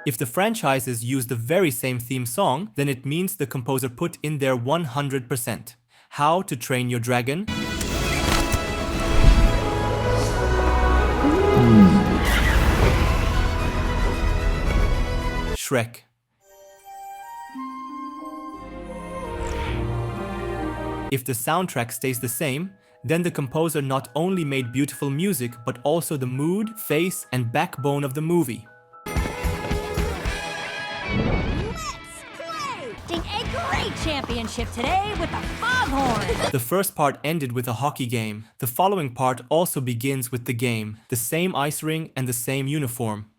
If the franchises use the very same theme song, then it means the composer put in their 100%. How to Train Your Dragon? Shrek. If the soundtrack stays the same, then the composer not only made beautiful music, but also the mood, face, and backbone of the movie. A great championship today with the foghorn. The first part ended with a hockey game. The following part also begins with the game, the same ice ring and the same uniform.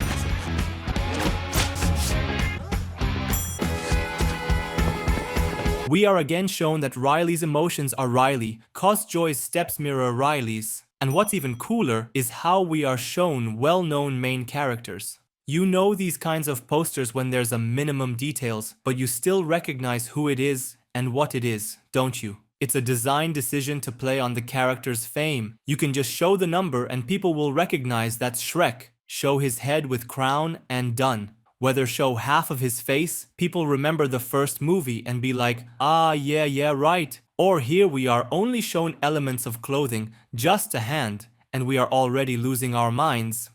We are again shown that Riley's emotions are Riley, cause Joy's steps mirror Riley's. And what's even cooler is how we are shown well-known main characters. You know these kinds of posters when there's a minimum details, but you still recognize who it is and what it is, don't you? It's a design decision to play on the character's fame. You can just show the number and people will recognize that's Shrek. Show his head with crown and done. Whether show half of his face, people remember the first movie and be like, ah yeah right. Or here we are only shown elements of clothing, just a hand, and we are already losing our minds.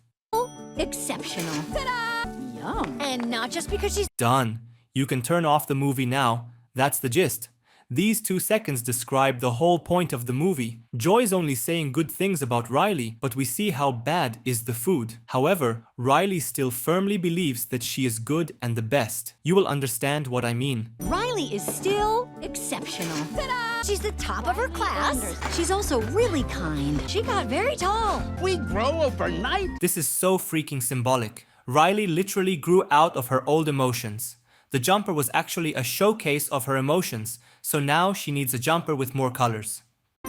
Exceptional. Ta-da! Yum. And not just because she's Done. You can turn off the movie now. That's the gist. These 2 seconds describe the whole point of the movie. Joy's only saying good things about Riley, but we see how bad is the food. However, Riley still firmly believes that she is good and the best. You will understand what I mean. Riley is still exceptional. Ta-da! She's the top of her class. She's also really kind. She got very tall. We grow overnight. This is so freaking symbolic. Riley literally grew out of her old emotions. The jumper was actually a showcase of her emotions, so now she needs a jumper with more colors.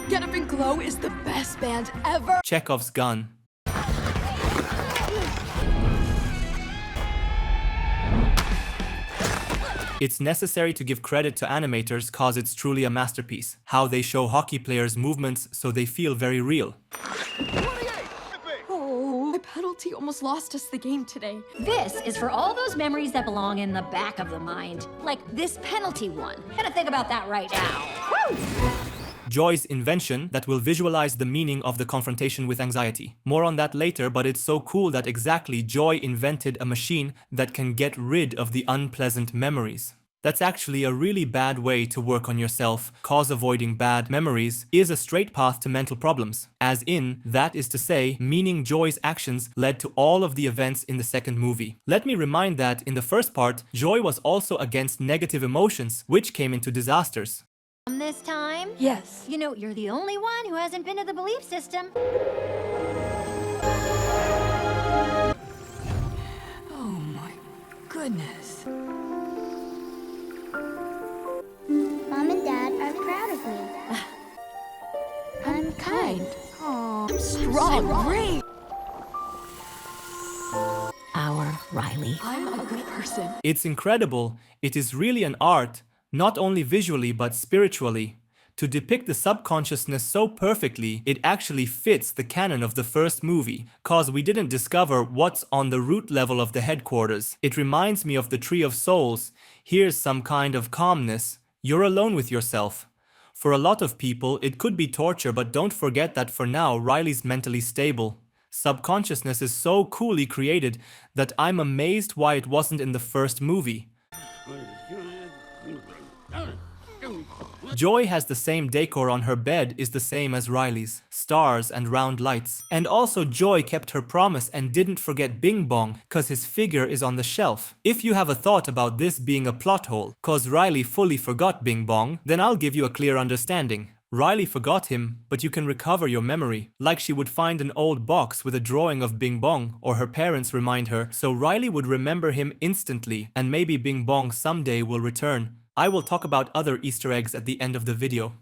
Get Up and Glow is the best band ever. Chekhov's gun. It's necessary to give credit to animators cause it's truly a masterpiece. How they show hockey players' movements so they feel very real. Oh, the penalty almost lost us the game today. This is for all those memories that belong in the back of the mind. Like this penalty one. Gotta think about that right now. Woo! Joy's invention that will visualize the meaning of the confrontation with anxiety. More on that later, but it's so cool that exactly Joy invented a machine that can get rid of the unpleasant memories. That's actually a really bad way to work on yourself, cause avoiding bad memories is a straight path to mental problems. As in, that is to say, meaning Joy's actions led to all of the events in the second movie. Let me remind that in the first part, Joy was also against negative emotions, which came into disasters. This time? Yes. You know, you're the only one who hasn't been to the belief system. Oh my goodness. Mom and Dad are proud of me. I'm kind. Aww. I'm strong. Great. Our Riley. I'm a good person. It's incredible. It is really an art, not only visually but spiritually. To depict the subconsciousness so perfectly, it actually fits the canon of the first movie, cause we didn't discover what's on the root level of the headquarters. It reminds me of the Tree of Souls. Here's some kind of calmness. You're alone with yourself. For a lot of people, it could be torture, but don't forget that for now, Riley's mentally stable. Subconsciousness is so coolly created that I'm amazed why it wasn't in the first movie. Joy has the same decor on her bed is the same as Riley's, stars and round lights. And also Joy kept her promise and didn't forget Bing Bong cause his figure is on the shelf. If you have a thought about this being a plot hole cause Riley fully forgot Bing Bong, then I'll give you a clear understanding. Riley forgot him, but you can recover your memory, like she would find an old box with a drawing of Bing Bong, or her parents remind her, so Riley would remember him instantly, and maybe Bing Bong someday will return. I will talk about other Easter eggs at the end of the video.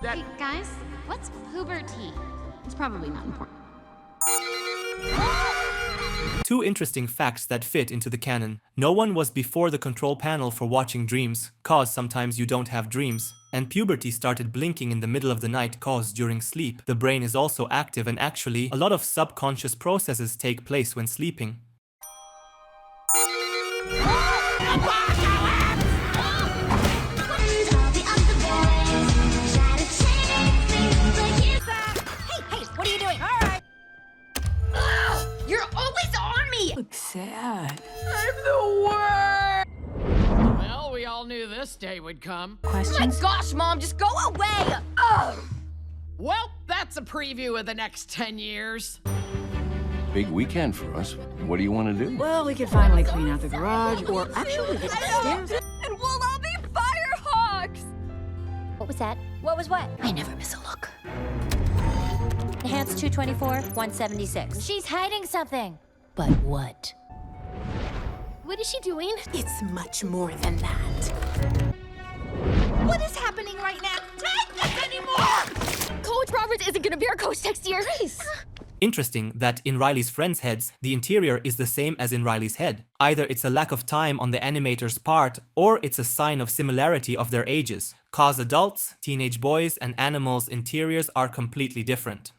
Hey guys, what's puberty? It's probably not important. 2 interesting facts that fit into the canon. No one was before the control panel for watching dreams, cause sometimes you don't have dreams. and puberty started blinking in the middle of the night cause during sleep, the brain is also active and actually, a lot of subconscious processes take place when sleeping. Looks sad. I'm the worst! Well, we all knew this day would come. Questions? Gosh, Mom, just go away! Ugh. Well, that's a preview of the next 10 years. Big weekend for us. What do you want to do? Well, we could finally clean out the garage, or actually get upstairs. And we'll all be firehawks! What was that? What was what? I never miss a look. Enhanced 224, 176. She's hiding something. But what? What is she doing? It's much more than that. What is happening right now? Not this anymore! Coach Roberts isn't gonna be our coach next year. Interesting that in Riley's friends' heads, the interior is the same as in Riley's head. Either it's a lack of time on the animator's part, or it's a sign of similarity of their ages. Cause adults, teenage boys, and animals' interiors are completely different.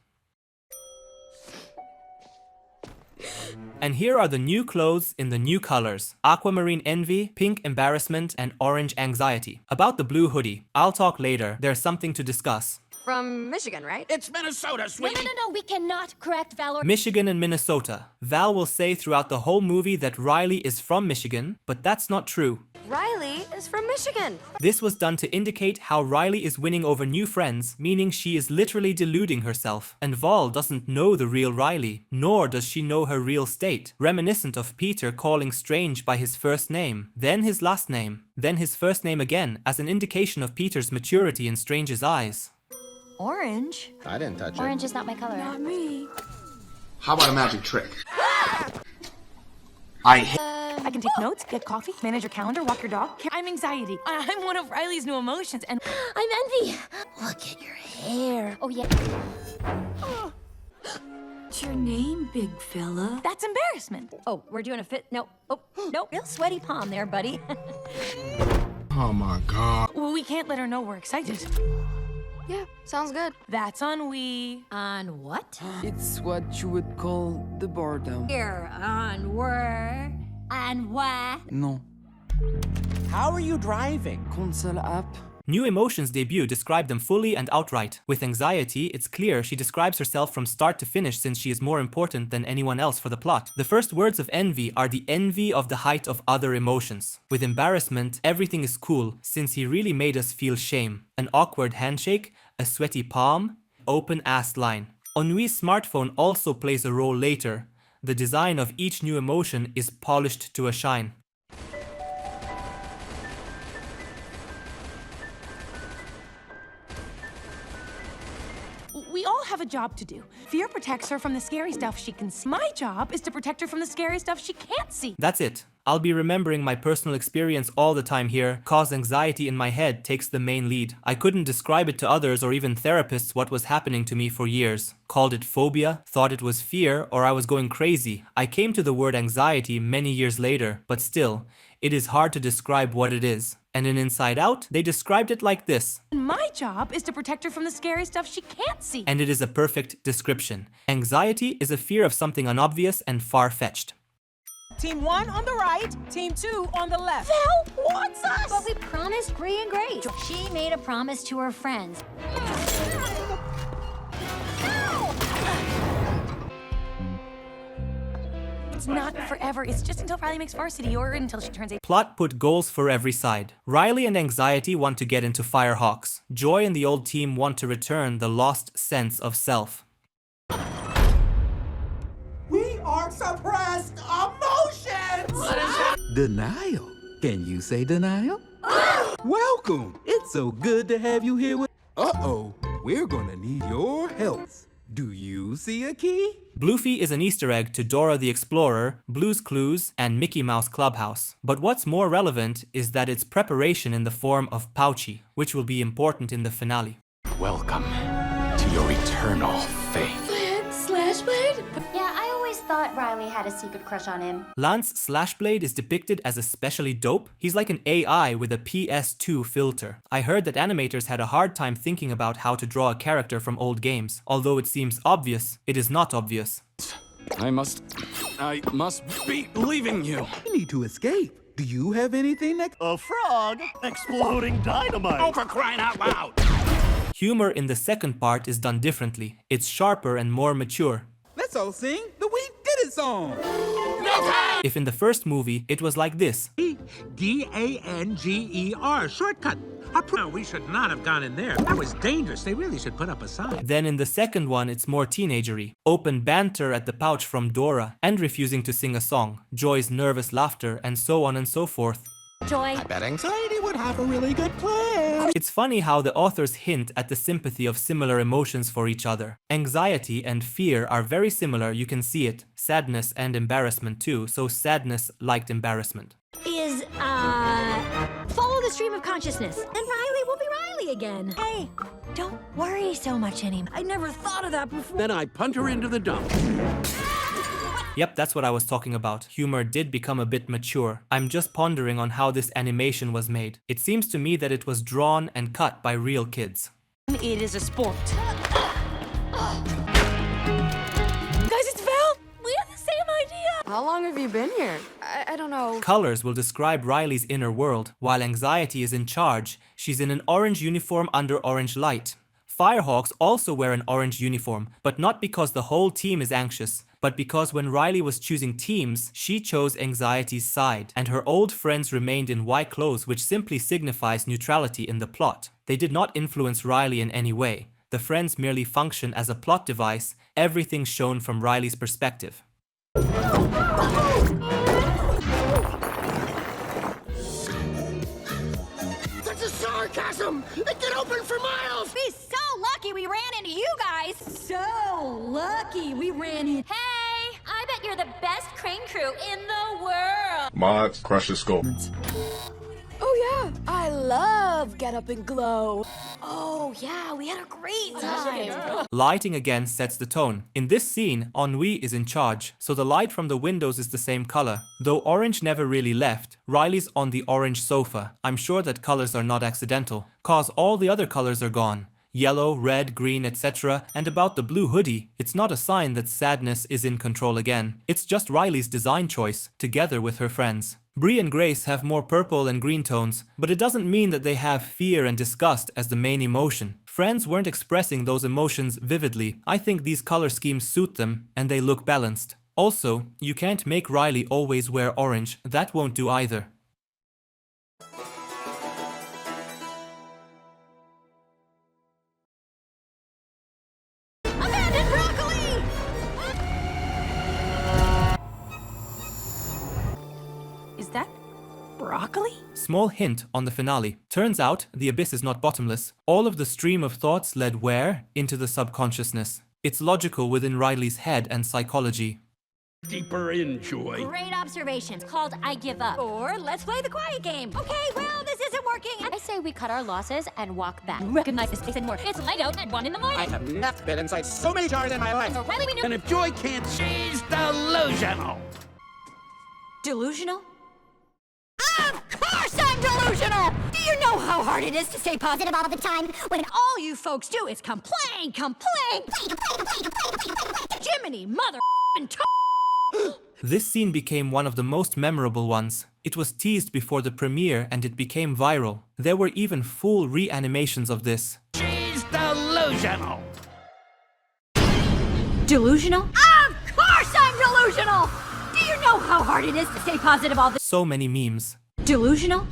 And here are the new clothes in the new colors: aquamarine envy, pink embarrassment, and orange anxiety. About the blue hoodie, I'll talk later, there's something to discuss. From Michigan, right? It's Minnesota, sweetie. No, we cannot correct Valor. Michigan and Minnesota. Val will say throughout the whole movie that Riley is from Michigan, but that's not true. Riley is from Michigan. This was done to indicate how Riley is winning over new friends, meaning she is literally deluding herself. And Val doesn't know the real Riley, nor does she know her real state, reminiscent of Peter calling Strange by his first name, then his last name, then his first name again, as an indication of Peter's maturity in Strange's eyes. Orange? I didn't touch Orange is not my color. Not me. How about a magic trick? I I can take notes, get coffee, manage your calendar, walk your dog. I'm anxiety. I'm one of Riley's new emotions, and I'm envy. Look at your hair. Oh, yeah. what's your name, big fella? That's embarrassment. Oh, we're doing a fit. No. Oh, no. Real sweaty palm there, buddy. Oh my god. Well, we can't let her know we're excited. Yeah, sounds good. That's ennui. On what? It's what you would call the boredom. Here, on where? On what? No. How are you driving? Console app. New Emotions debut described them fully and outright. With anxiety, it's clear she describes herself from start to finish since she is more important than anyone else for the plot. The first words of envy are the envy of the height of other emotions. With embarrassment, everything is cool since he really made us feel shame. An awkward handshake, a sweaty palm, open-assed line. Ennui's smartphone also plays a role later. The design of each new emotion is polished to a shine. We all have a job to do. Fear protects her from the scary stuff she can see. My job is to protect her from the scary stuff she can't see. That's it. I'll be remembering my personal experience all the time here, cause anxiety in my head takes the main lead. I couldn't describe it to others or even therapists what was happening to me for years. Called it phobia, thought it was fear, or I was going crazy. I came to the word anxiety many years later, but still, it is hard to describe what it is. And in Inside Out, they described it like this. My job is to protect her from the scary stuff she can't see. And it is a perfect description. Anxiety is a fear of something unobvious and far-fetched. Team 1 on the right, team 2 on the left. Val wants us! But we promised Bree and Grace. She made a promise to her friends. It's not forever. It's just until Riley makes varsity or until she turns 8. Plot put goals for every side. Riley and Anxiety want to get into Firehawks. Joy and the old team want to return the lost sense of self. We are suppressed emotions! Denial. Can you say denial? Welcome. It's so good to have you here with... Uh-oh. We're gonna need your help. Do you see a key? Bluefy is an Easter egg to Dora the Explorer, Blue's Clues, and Mickey Mouse Clubhouse. But what's more relevant is that it's preparation in the form of Pouchy, which will be important in the finale. Welcome to your eternal fate. Yeah, I always thought thought Riley had a secret crush on him. Lance Slashblade is depicted as especially dope. He's like an AI with a PS2 filter. I heard that animators had a hard time thinking about how to draw a character from old games. Although it seems obvious, it is not obvious. I must be leaving you. You need to escape. Do you have anything that... A frog exploding dynamite. Oh, for crying out loud! Humor in the second part is done differently. It's sharper and more mature. Let's all sing the We Did It song. If in the first movie, it was like this. D-A-N-G-E-R, shortcut. We should not have gone in there. That was dangerous. They really should put up a sign. Then in the second one, it's more teenagery. Open banter at the pouch from Dora, and refusing to sing a song, Joy's nervous laughter, and so on and so forth. Joy. I bet anxiety would have a really good plan. It's funny how the authors hint at the sympathy of similar emotions for each other. Anxiety and fear are very similar, you can see it. Sadness and embarrassment too, so sadness liked embarrassment. Is, follow the stream of consciousness, and Riley will be Riley again. Hey, don't worry so much anymore. I never thought of that before. Then I punt her into the dump. Yep, that's what I was talking about. Humor did become a bit mature. I'm just pondering on how this animation was made. It seems to me that it was drawn and cut by real kids. It is a sport. Guys, it's Val! We have the same idea! How long have you been here? I don't know. Colors will describe Riley's inner world. While anxiety is in charge, she's in an orange uniform under orange light. Firehawks also wear an orange uniform, but not because the whole team is anxious, but because when Riley was choosing teams, she chose anxiety's side, and her old friends remained in white clothes, which simply signifies neutrality in the plot. They did not influence Riley in any way. The friends merely function as a plot device, everything shown from Riley's perspective. That's a sarcasm! It can open for miles! Be so lucky we ran into you guys! So lucky we ran into... Hey, I bet you're the best crane crew in the world. Mods, crush the scope. Oh yeah, I love Get Up and Glow. Oh yeah, we had a great time! Lighting again sets the tone. In this scene, Ennui is in charge, so the light from the windows is the same color. Though orange never really left, Riley's on the orange sofa. I'm sure that colors are not accidental, cause all the other colors are gone. Yellow, red, green, etc. And about the blue hoodie, it's not a sign that sadness is in control again. It's just Riley's design choice, together with her friends. Bree and Grace have more purple and green tones, but it doesn't mean that they have fear and disgust as the main emotion. Friends weren't expressing those emotions vividly. I think these color schemes suit them, and they look balanced. Also, you can't make Riley always wear orange, that won't do either. Abandoned broccoli! Is that broccoli? Small hint on the finale. Turns out, the abyss is not bottomless. All of the stream of thoughts led where? Into the subconsciousness. It's logical within Riley's head and psychology. Deeper in, Joy. Great observations called I Give Up. Or let's play the quiet game. Okay, well, this isn't working. I say we cut our losses and walk back. Recognize the space and more. It's light out at 1 in the morning. I have not been inside so many jars in my life. So Riley, we knew. And if Joy can't, she's delusional. Delusional? Of course I'm delusional! Do you know how hard it is to stay positive all the time when all you folks do is complain? Jiminy mother and This scene became one of the most memorable ones. It was teased before the premiere and it became viral. There were even full reanimations of this. She's delusional. Delusional? Of course I'm delusional! Do you know how hard it is to stay positive all the So many memes. Delusional?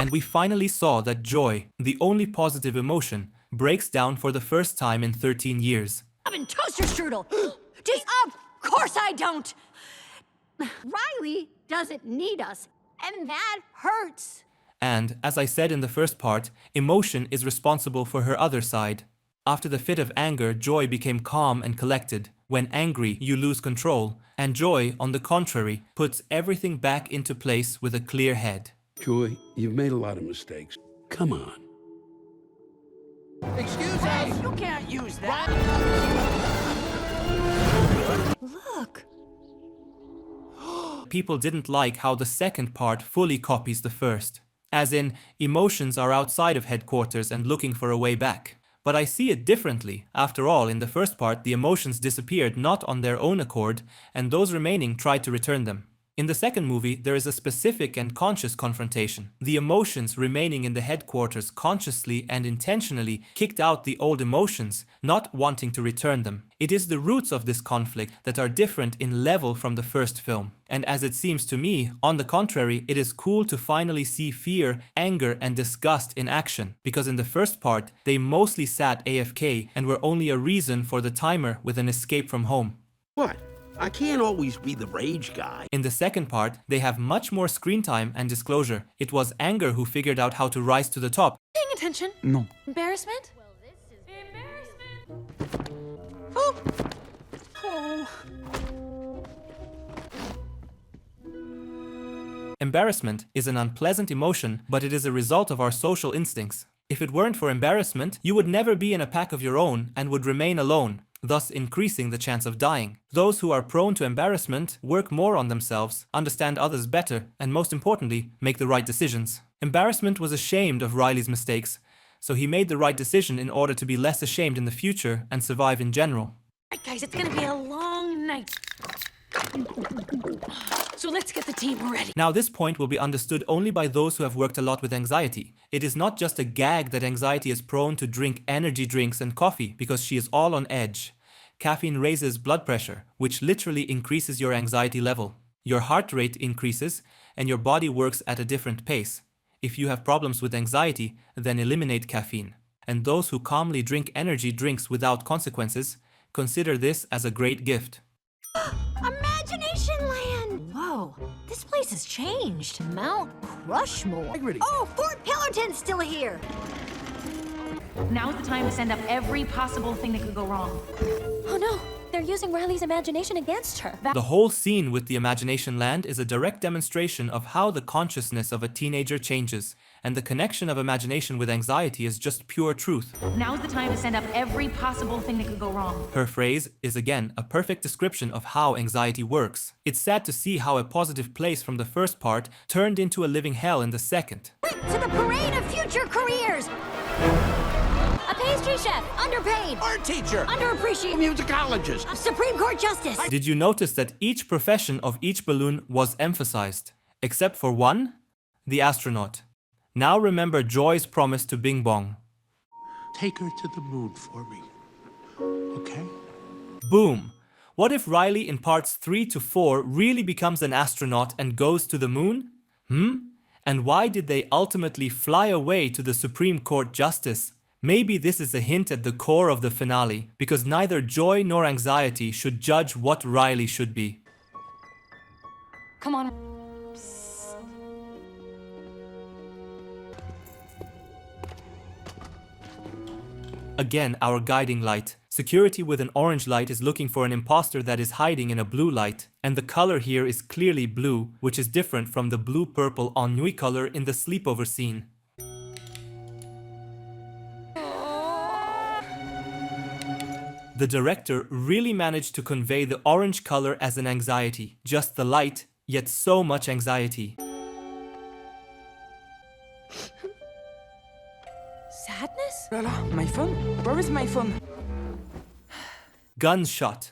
And we finally saw that joy, the only positive emotion, breaks down for the first time in 13 years. oven toaster strudel. Of course I don't. Riley doesn't need us, and that hurts. And, as I said in the first part, emotion is responsible for her other side. After the fit of anger, Joy became calm and collected. When angry, you lose control, and Joy, on the contrary, puts everything back into place with a clear head. Joy, you've made a lot of mistakes. Come on. Excuse us! You can't use that! Look. People didn't like how the second part fully copies the first. As in, emotions are outside of headquarters and looking for a way back. But I see it differently. After all, in the first part, the emotions disappeared not on their own accord, and those remaining tried to return them. In the second movie, there is a specific and conscious confrontation. The emotions remaining in the headquarters consciously and intentionally kicked out the old emotions, not wanting to return them. It is the roots of this conflict that are different in level from the first film. And as it seems to me, on the contrary, it is cool to finally see fear, anger, and disgust in action. Because in the first part, they mostly sat AFK and were only a reason for the timer with an escape from home. What? I can't always be the rage guy. In the second part, they have much more screen time and disclosure. It was anger who figured out how to rise to the top. Paying attention? No. Embarrassment? Well, this is embarrassment. Oh. Embarrassment is an unpleasant emotion, but it is a result of our social instincts. If it weren't for embarrassment, you would never be in a pack of your own and would remain alone, thus increasing the chance of dying. Those who are prone to embarrassment work more on themselves, understand others better, and most importantly, make the right decisions. Embarrassment was ashamed of Riley's mistakes, so he made the right decision in order to be less ashamed in the future and survive in general. Alright guys, it's gonna be a long night. So let's get the team ready. Now this point will be understood only by those who have worked a lot with anxiety. It is not just a gag that anxiety is prone to drink energy drinks and coffee because she is all on edge. Caffeine raises blood pressure, which literally increases your anxiety level. Your heart rate increases and your body works at a different pace. If you have problems with anxiety, then eliminate caffeine. And those who calmly drink energy drinks without consequences, consider this as a great gift. Imagination Land! Whoa, this place has changed. Mount Rushmore. Oh, Fort Pillarton's still here. Now's the time to send up every possible thing that could go wrong. Oh no, they're using Riley's imagination against her. The whole scene with the Imagination Land is a direct demonstration of how the consciousness of a teenager changes, and the connection of imagination with anxiety is just pure truth. Now's the time to send up every possible thing that could go wrong. Her phrase is again a perfect description of how anxiety works. It's sad to see how a positive place from the first part turned into a living hell in the second. To the parade of future careers! A pastry chef, Underpaid! Art teacher! Underappreciated! Musicologist! Supreme Court Justice! Did you notice that each profession of each balloon was emphasized? Except for one? The astronaut. Now remember Joy's promise to Bing Bong. Take her to the moon for me. Okay? Boom! What if Riley in parts 3 to 4 really becomes an astronaut and goes to the moon? And why did they ultimately fly away to the Supreme Court Justice? Maybe this is a hint at the core of the finale, because neither joy nor anxiety should judge what Riley should be. Come on. Again, our guiding light. Security with an orange light is looking for an imposter that is hiding in a blue light, and the color here is clearly blue, which is different from the blue-purple ennui color in the sleepover scene. The director really managed to convey the orange color as an anxiety, just the light, yet so much anxiety. Sadness? Bella, my phone? Where is my phone? Gunshot.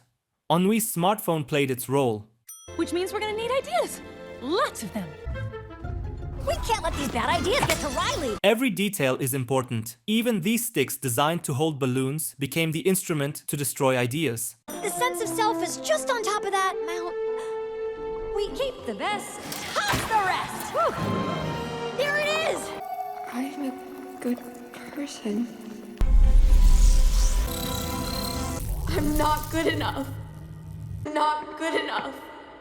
Ennui's smartphone played its role. Which means we're gonna need ideas. Lots of them. We can't let these bad ideas get to Riley! Every detail is important. Even these sticks designed to hold balloons became the instrument to destroy ideas. The sense of self is just on top of that mount. We keep the best, toss the rest! Whew. There it is! I'm a good person. I'm not good enough. Not good enough.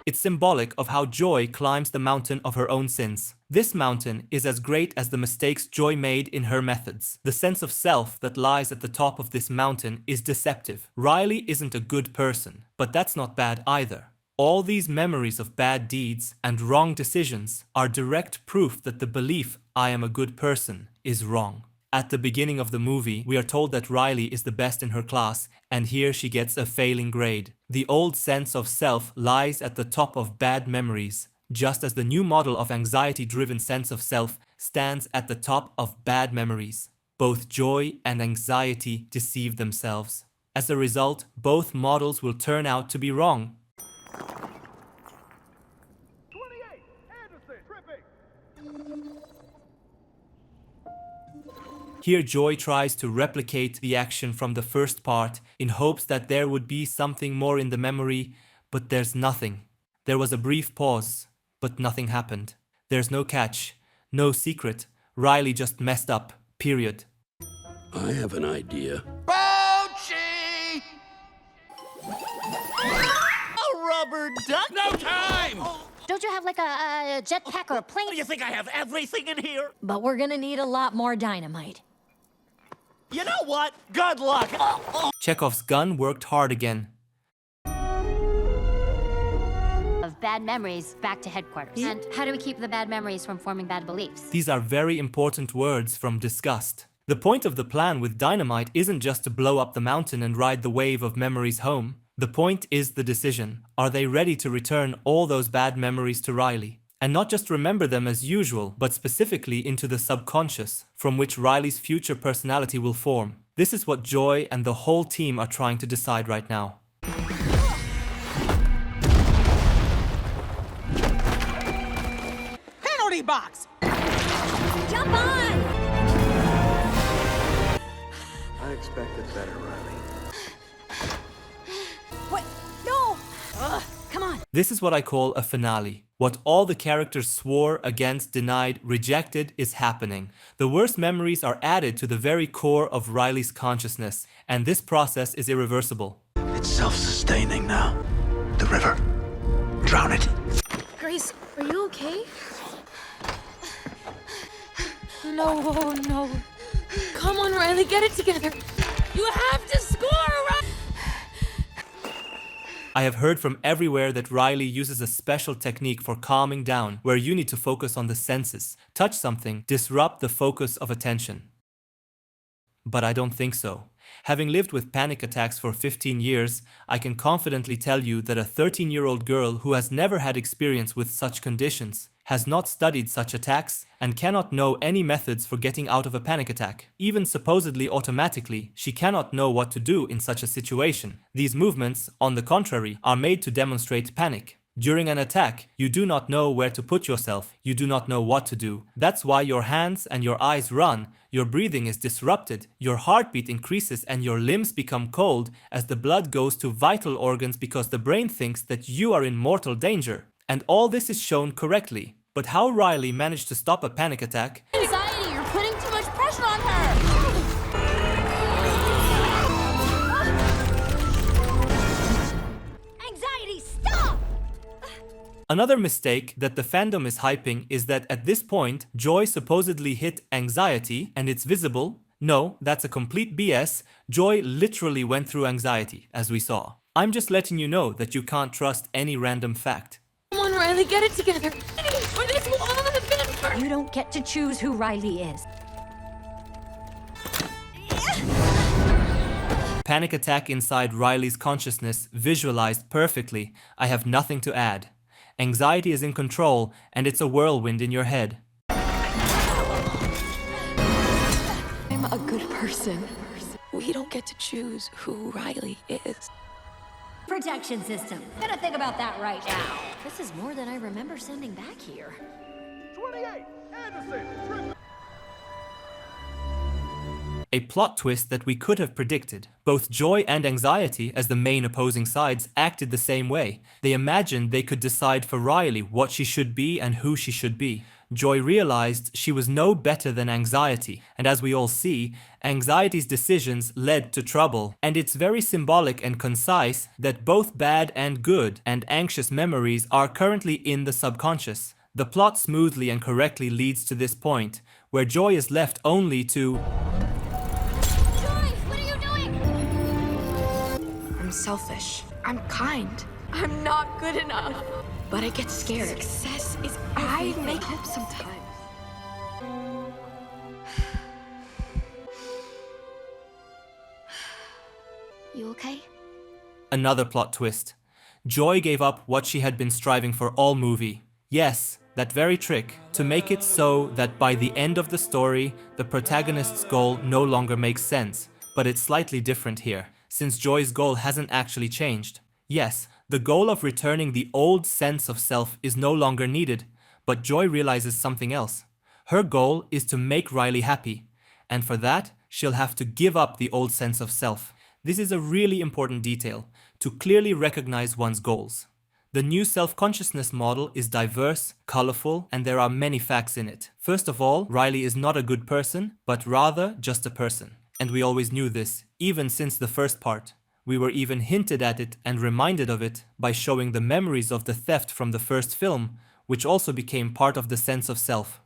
It's symbolic of how Joy climbs the mountain of her own sins. This mountain is as great as the mistakes Joy made in her methods. The sense of self that lies at the top of this mountain is deceptive. Riley isn't a good person, but that's not bad either. All these memories of bad deeds and wrong decisions are direct proof that the belief I am a good person is wrong. At the beginning of the movie, we are told that Riley is the best in her class, and here she gets a failing grade. The old sense of self lies at the top of bad memories, just as the new model of anxiety-driven sense of self stands at the top of bad memories. Both joy and anxiety deceive themselves. As a result, both models will turn out to be wrong. Here Joy tries to replicate the action from the first part in hopes that there would be something more in the memory, but there's nothing. There was a brief pause, but nothing happened. There's no catch, no secret. Riley just messed up, period. I have an idea. Bouchie! A rubber duck? No time! Don't you have like a jetpack or a plane? Do you think I have everything in here? But we're gonna need a lot more dynamite. You know what? Good luck. Chekhov's gun worked hard again. Of bad memories back to headquarters. And how do we keep the bad memories from forming bad beliefs? These are very important words from Disgust. The point of the plan with dynamite isn't just to blow up the mountain and ride the wave of memories home. The point is the decision. Are they ready to return all those bad memories to Riley? And not just remember them as usual, but specifically into the subconscious, from which Riley's future personality will form. This is what Joy and the whole team are trying to decide right now. Penalty box! Jump on! I expected better, Riley. What? No! Come on. This is what I call a finale. What all the characters swore against, denied, rejected is happening. The worst memories are added to the very core of Riley's consciousness, and this process is irreversible. It's self-sustaining now. The river. Drown it. Grace, are you okay? No, no. Come on, Riley, get it together. You have to score, Riley! I have heard from everywhere that Riley uses a special technique for calming down, where you need to focus on the senses, touch something, disrupt the focus of attention. But I don't think so. Having lived with panic attacks for 15 years, I can confidently tell you that a 13-year-old girl who has never had experience with such conditions, has not studied such attacks, and cannot know any methods for getting out of a panic attack. Even supposedly automatically, she cannot know what to do in such a situation. These movements, on the contrary, are made to demonstrate panic. During an attack, you do not know where to put yourself, you do not know what to do. That's why your hands and your eyes run, your breathing is disrupted, your heartbeat increases and your limbs become cold as the blood goes to vital organs because the brain thinks that you are in mortal danger. And all this is shown correctly. But how Riley managed to stop a panic attack? Anxiety, you're putting too much pressure on her! Anxiety, stop! Another mistake that the fandom is hyping is that at this point, Joy supposedly hit anxiety and it's visible. No, that's a complete BS. Joy literally went through anxiety, as we saw. I'm just letting you know that you can't trust any random fact. Come on, Riley, get it together. Or this will all have been for... You don't get to choose who Riley is. Panic attack inside Riley's consciousness visualized perfectly. I have nothing to add. Anxiety is in control, and it's a whirlwind in your head. I'm a good person. We don't get to choose who Riley is. Protection system. Gotta think about that right now. This is more than I remember sending back here. 28, Anderson, A plot twist that we could have predicted. Both Joy and Anxiety, as the main opposing sides, acted the same way. They imagined they could decide for Riley what she should be and who she should be. Joy realized she was no better than Anxiety, and as we all see, Anxiety's decisions led to trouble. And it's very symbolic and concise that both bad and good and anxious memories are currently in the subconscious. The plot smoothly and correctly leads to this point, where Joy is left only to... Joy, what are you doing? I'm selfish. I'm kind. I'm not good enough. But I get scared. Success is everything. I make hope sometimes. you okay? Another plot twist. Joy gave up what she had been striving for all movie. Yes, that very trick, to make it so that by the end of the story, the protagonist's goal no longer makes sense. But it's slightly different here, since Joy's goal hasn't actually changed. Yes, the goal of returning the old sense of self is no longer needed, but Joy realizes something else. Her goal is to make Riley happy, and for that, she'll have to give up the old sense of self. This is a really important detail, to clearly recognize one's goals. The new self-consciousness model is diverse, colorful, and there are many facts in it. First of all, Riley is not a good person, but rather just a person. And we always knew this, even since the first part. We were even hinted at it and reminded of it by showing the memories of the theft from the first film, which also became part of the sense of self.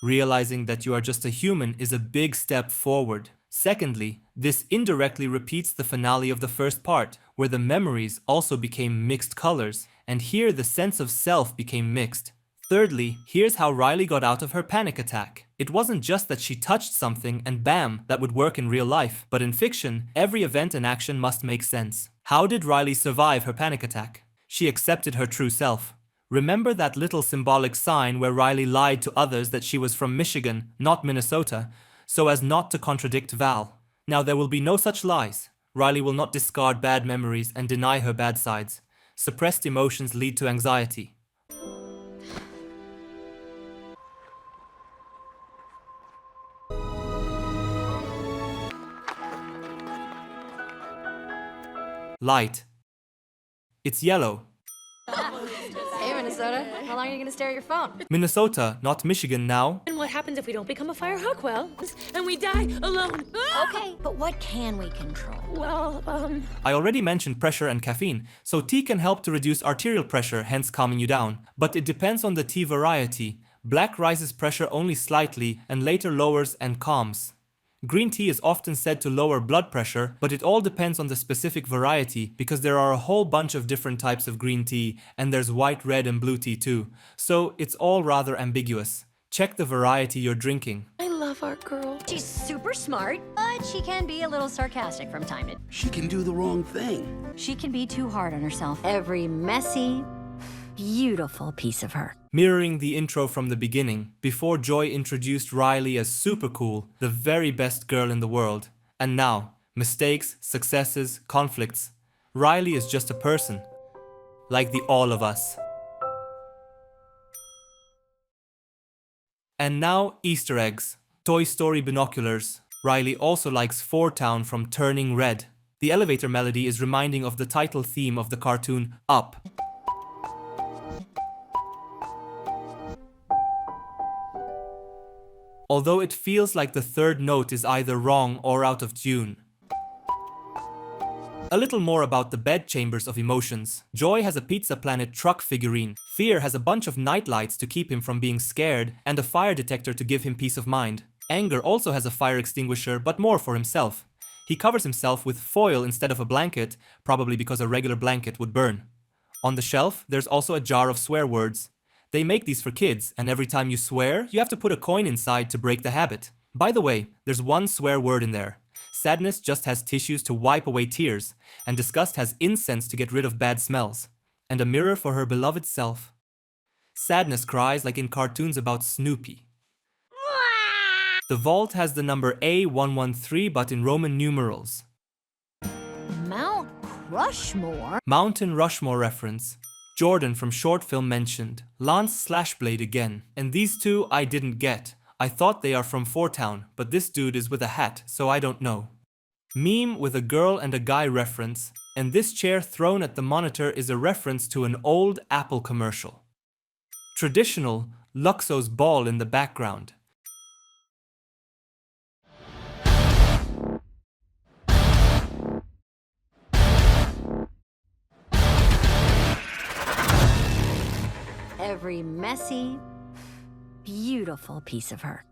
Realizing that you are just a human is a big step forward. Secondly, this indirectly repeats the finale of the first part, where the memories also became mixed colors, and here the sense of self became mixed. Thirdly, here's how Riley got out of her panic attack. It wasn't just that she touched something and bam, that would work in real life, but in fiction, every event and action must make sense. How did Riley survive her panic attack? She accepted her true self. Remember that little symbolic sign where Riley lied to others that she was from Michigan, not Minnesota, so as not to contradict Val? Now there will be no such lies. Riley will not discard bad memories and deny her bad sides. Suppressed emotions lead to anxiety. Light. It's yellow. Hey, Minnesota. How long are you gonna stare at your phone? Minnesota, not Michigan now. And what happens if we don't become a fire Hawkwell? And we die alone? Okay, but what can we control? Well, I already mentioned pressure and caffeine, so tea can help to reduce arterial pressure, hence calming you down. But it depends on the tea variety. Black rises pressure only slightly and later lowers and calms. Green tea is often said to lower blood pressure, but it all depends on the specific variety because there are a whole bunch of different types of green tea and there's white, red and blue tea too. So it's all rather ambiguous. Check the variety you're drinking. I love our girl. She's super smart, but she can be a little sarcastic from time to time. She can do the wrong thing. She can be too hard on herself. Every messy, beautiful piece of her. Mirroring the intro from the beginning, before Joy introduced Riley as super cool, the very best girl in the world. And now, mistakes, successes, conflicts. Riley is just a person, like the all of us. And now, Easter eggs. Toy Story binoculars. Riley also likes 4-Town from Turning Red. The elevator melody is reminding of the title theme of the cartoon Up. Although it feels like the third note is either wrong or out of tune. A little more about the bedchambers of emotions. Joy has a Pizza Planet truck figurine. Fear has a bunch of nightlights to keep him from being scared and a fire detector to give him peace of mind. Anger also has a fire extinguisher, but more for himself. He covers himself with foil instead of a blanket, probably because a regular blanket would burn. On the shelf, there's also a jar of swear words. They make these for kids, and every time you swear, you have to put a coin inside to break the habit. By the way, there's one swear word in there. Sadness just has tissues to wipe away tears, and disgust has incense to get rid of bad smells, and a mirror for her beloved self. Sadness cries like in cartoons about Snoopy. The vault has the number A113 but in Roman numerals. Mount Rushmore? Mountain Rushmore reference. Jordan from short film mentioned. Lance Slashblade again. And these two I didn't get. I thought they are from 4-Town, but this dude is with a hat, so I don't know. Meme with a girl and a guy reference. And this chair thrown at the monitor is a reference to an old Apple commercial. Traditional, Luxo's ball in the background. Every messy, beautiful piece of her.